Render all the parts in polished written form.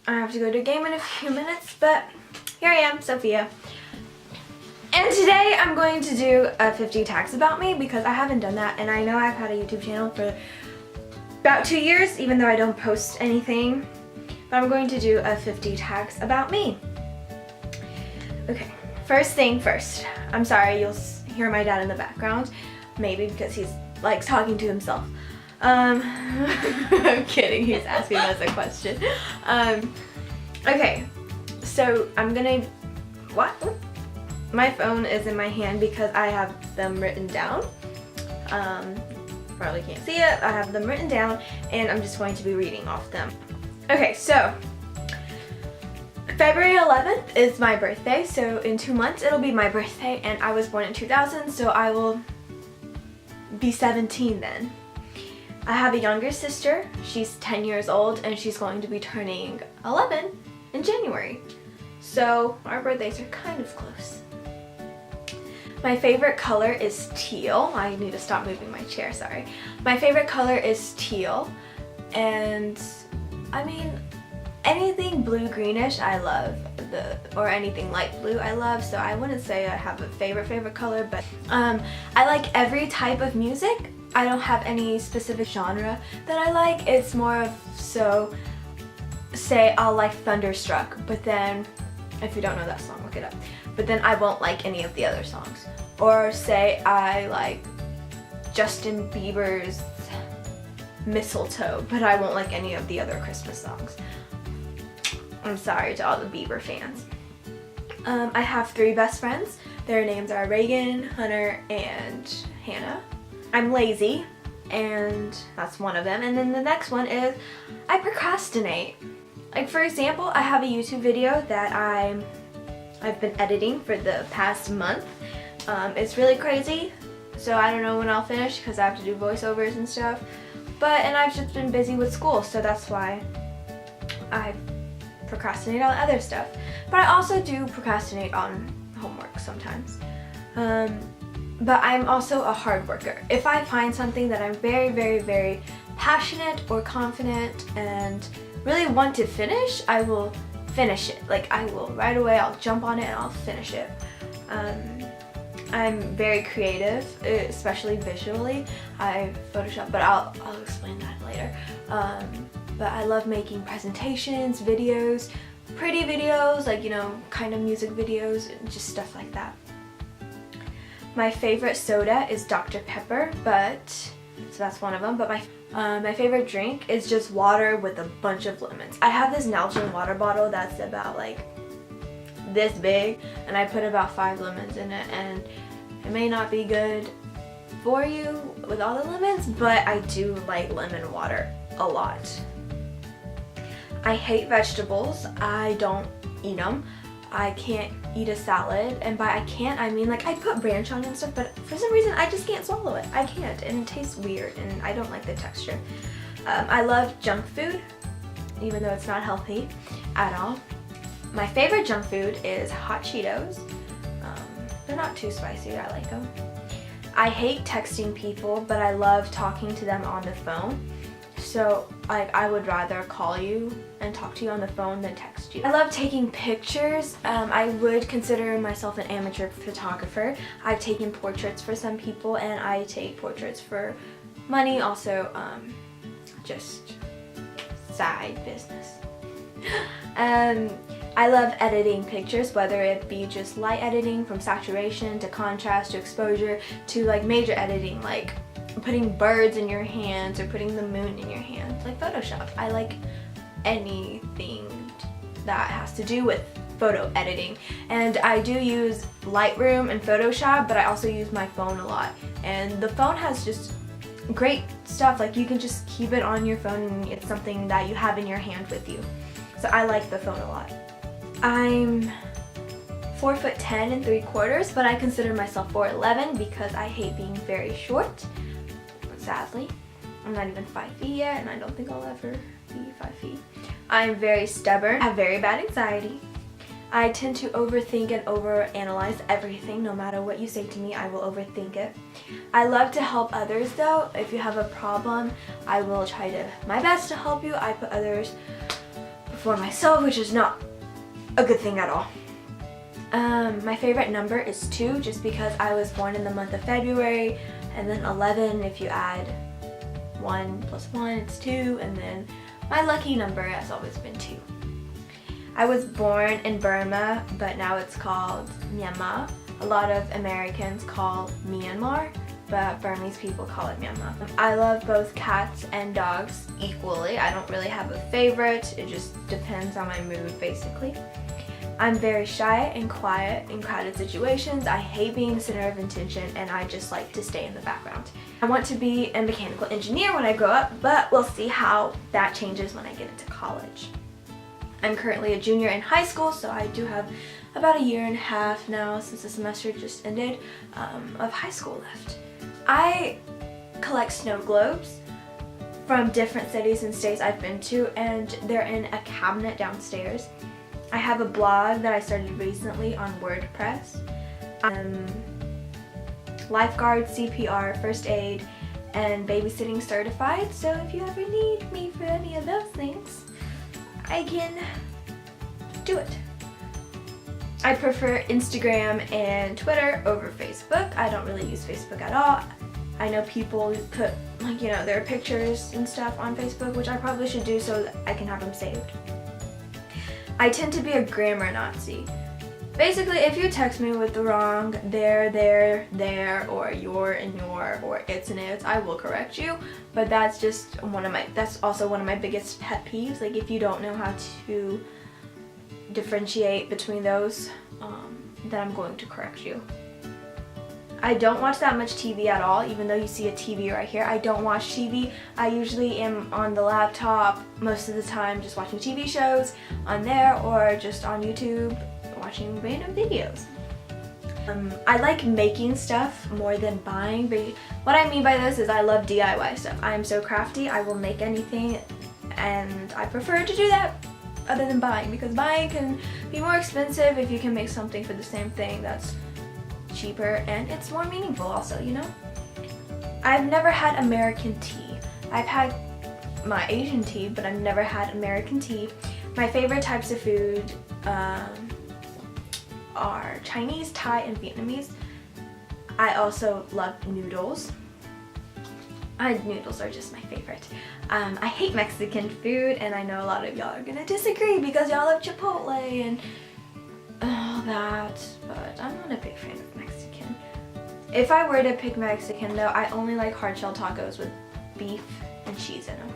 I have to go to a game in a few minutes, but here I am, Sophia. And today I'm going to do a 50 tags about me because I haven't done that, and I know I've had a YouTube channel for about 2 years, even though I don't post anything. But I'm going to do a 50 tags about me. Okay, first thing first. I'm sorry, you'll hear my dad in the background. Maybe because he's like talking to himself. I'm kidding, he's asking us a question. Okay, so I'm gonna, what? My phone is in my hand because I have them written down. Probably can't see it. I have them written down and I'm just going to be reading off them. Okay, so February 11th is my birthday, so in 2 months it'll be my birthday, and I was born in 2000, so I will be 17 then. I have a younger sister. She's 10 years old and she's going to be turning 11 in January. So our birthdays are kind of close. My favorite color is teal. I need to stop moving my chair, sorry. My favorite color is teal, and I mean anything blue greenish I love, or anything light blue I love, so I wouldn't say I have a favorite color, but I like every type of music. I don't have any specific genre that I like. It's more of, so say I'll like Thunderstruck, but then if you don't know that song, look it up, but then I won't like any of the other songs. Or say I like Justin Bieber's Mistletoe, but I won't like any of the other Christmas songs. I'm sorry to all the Bieber fans. I have 3 best friends. Their names are Reagan, Hunter, and Hannah. I'm lazy, and that's one of them. And then the next one is I procrastinate. Like, for example, I have a YouTube video that I've been editing for the past month. It's really crazy, so I don't know when I'll finish because I have to do voiceovers and stuff. And I've just been busy with school, so that's why I procrastinate on other stuff. But I also do procrastinate on homework sometimes. But I'm also a hard worker. If I find something that I'm very passionate or confident and really want to finish, I will finish it. Like, I will right away, I'll jump on it and I'll finish it. I'm very creative, especially visually. I Photoshop, but I'll explain that later. But I love making presentations, videos, pretty videos, like, you know, kind of music videos, just stuff like that. My favorite soda is Dr. Pepper, so that's one of them, but my favorite drink is just water with a bunch of lemons. I have this Nalgene water bottle that's about like this big, and I put about 5 lemons in it, and it may not be good for you with all the lemons, but I do like lemon water a lot. I hate vegetables. I don't eat them. I can't eat a salad, and by I can't, I mean like I put branch on it and stuff, but for some reason I just can't swallow it. I can't, and it tastes weird, and I don't like the texture. I love junk food, even though it's not healthy at all. My favorite junk food is hot Cheetos. They're not too spicy, I like them. I hate texting people, but I love talking to them on the phone. So like, I would rather call you and talk to you on the phone than text you. I love taking pictures. I would consider myself an amateur photographer. I've taken portraits for some people, and I take portraits for money, also just side business. I love editing pictures, whether it be just light editing from saturation to contrast to exposure to like major editing, like putting birds in your hands or putting the moon in your hands, like Photoshop. I like anything that has to do with photo editing, and I do use Lightroom and Photoshop, but I also use my phone a lot, and the phone has just great stuff. Like, you can just keep it on your phone and it's something that you have in your hand with you, so I like the phone a lot. I'm 4'10"3/4", but I consider myself 4'11" because I hate being very short. Sadly, I'm not even 5 feet yet, and I don't think I'll ever be 5 feet. I'm very stubborn. I have very bad anxiety. I tend to overthink and overanalyze everything. No matter what you say to me, I will overthink it. I love to help others though. If you have a problem, I will try my best to help you. I put others for myself, which is not a good thing at all. My favorite number is 2, just because I was born in the month of February, and then 11, if you add 1 plus 1, it's 2, and then my lucky number has always been 2. I was born in Burma, but now it's called Myanmar. A lot of Americans call Myanmar, but Burmese people call it Myanmar. I love both cats and dogs equally. I don't really have a favorite, it just depends on my mood basically. I'm very shy and quiet in crowded situations. I hate being the center of attention, and I just like to stay in the background. I want to be a mechanical engineer when I grow up, but we'll see how that changes when I get into college. I'm currently a junior in high school, so I do have about a year and a half now, since the semester just ended, of high school left. I collect snow globes from different cities and states I've been to, and they're in a cabinet downstairs. I have a blog that I started recently on WordPress. Lifeguard, CPR, first aid, and babysitting certified, so if you ever need me for any of those things, I can do it. I prefer Instagram and Twitter over Facebook. I don't really use Facebook at all. I know people put their pictures and stuff on Facebook, which I probably should do so that I can have them saved. I tend to be a grammar Nazi. Basically, if you text me with the wrong there, or your and your, or it's and its, I will correct you. But that's just that's also one of my biggest pet peeves. Like, if you don't know how to differentiate between those, then I'm going to correct you. I don't watch that much TV at all, even though you see a TV right here. I don't watch TV. I usually am on the laptop most of the time, just watching TV shows on there, or just on YouTube watching random videos. I like making stuff more than buying, but what I mean by this is I love DIY stuff. I am so crafty, I will make anything, and I prefer to do that other than buying, because buying can be more expensive if you can make something for the same thing that's cheaper, and it's more meaningful also, you know? I've never had American tea. I've had my Asian tea, but I've never had American tea. My favorite types of food are Chinese, Thai, and Vietnamese. I also love noodles. Noodles are just my favorite. I hate Mexican food, and I know a lot of y'all are gonna disagree because y'all love Chipotle and all that, but I'm not a big fan of Mexican. If I were to pick Mexican though, I only like hard shell tacos with beef and cheese in them.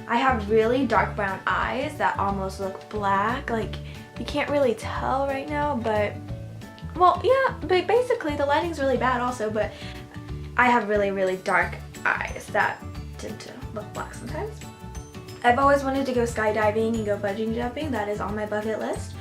I have really dark brown eyes that almost look black, like you can't really tell right now, but well, yeah, but basically the lighting's really bad also, but I have really dark eyes that tend to look black sometimes. I've always wanted to go skydiving and go bungee jumping. That is on my bucket list.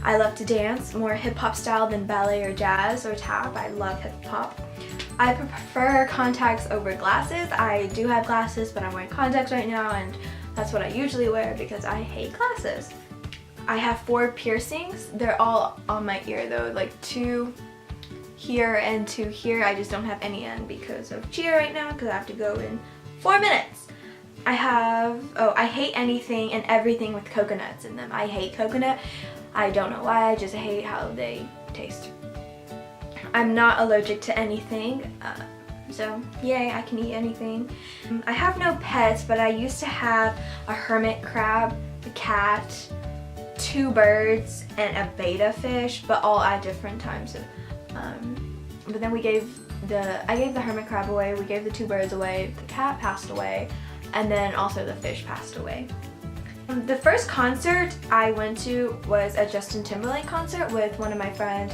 I love to dance, more hip-hop style than ballet or jazz or tap. I love hip-hop. I prefer contacts over glasses. I do have glasses, but I'm wearing contacts right now, and that's what I usually wear because I hate glasses. I have 4 piercings. They're all on my ear though, like 2 here and 2 here. I just don't have any in because of cheer right now, because I have to go in 4 minutes. I hate anything and everything with coconuts in them. I hate coconut. I don't know why, I just hate how they taste. I'm not allergic to anything, so yay, I can eat anything. I have no pets, but I used to have a hermit crab, a cat, 2 birds, and a betta fish, but all at different times. But then I gave the hermit crab away, we gave the 2 birds away, the cat passed away, and then also the fish passed away. The first concert I went to was a Justin Timberlake concert with one of my friends.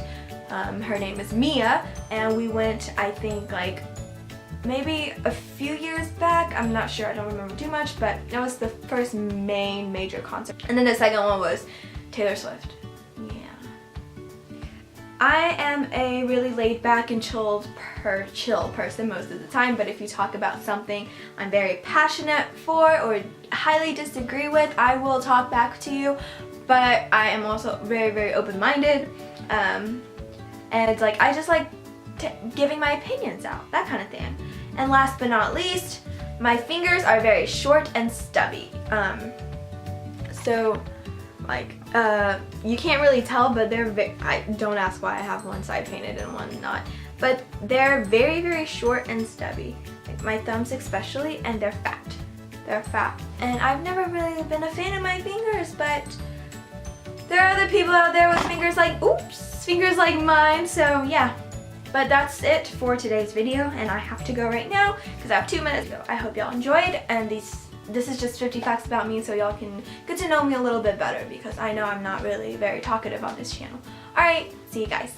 Her name is Mia, and we went, I think, like maybe a few years back. I'm not sure, I don't remember too much, but that was the first major concert. And then the second one was Taylor Swift. Yeah. I am a really laid back and chill person most of the time, but if you talk about something I'm very passionate for or highly disagree with, I will talk back to you. But I am also very open-minded, and it's like I just like giving my opinions out, that kind of thing. And last but not least, my fingers are very short and stubby. So Like, you can't really tell, but don't ask why I have one side painted and one not. But they're very, very short and stubby. Like my thumbs especially, and they're fat. They're fat. And I've never really been a fan of my fingers, but there are other people out there with fingers like, oops, fingers like mine, so yeah. But that's it for today's video, and I have to go right now because I have 2 minutes to go. I hope y'all enjoyed, and this is just 50 facts about me so y'all can get to know me a little bit better because I know I'm not really very talkative on this channel. Alright, see you guys.